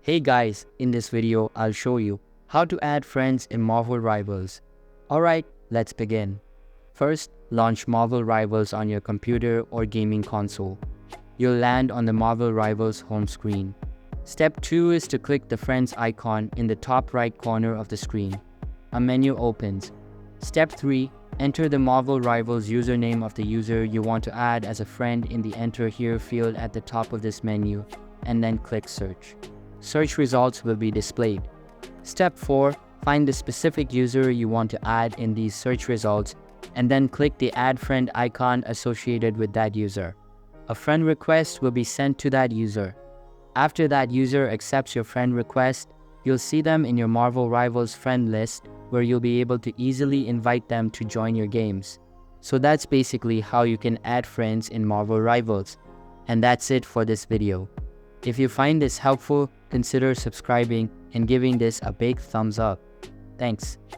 Hey guys, in this video I'll show you how to add friends in Marvel Rivals. Alright, let's begin. First, launch Marvel Rivals on your computer or gaming console. You'll land on the Marvel Rivals home screen. Step 2 is to click the friends icon in the top right corner of the screen. A menu opens. Step 3, enter the Marvel Rivals username of the user you want to add as a friend in the Enter Here field at the top of this menu, and then click Search. Search results will be displayed. Step 4, find the specific user you want to add in these search results, and then click the Add Friend icon associated with that user. A friend request will be sent to that user. After that user accepts your friend request, you'll see them in your Marvel Rivals friend list, where you'll be able to easily invite them to join your games. So that's basically how you can add friends in Marvel Rivals. And that's it for this video. If you find this helpful, consider subscribing and giving this a big thumbs up. Thanks.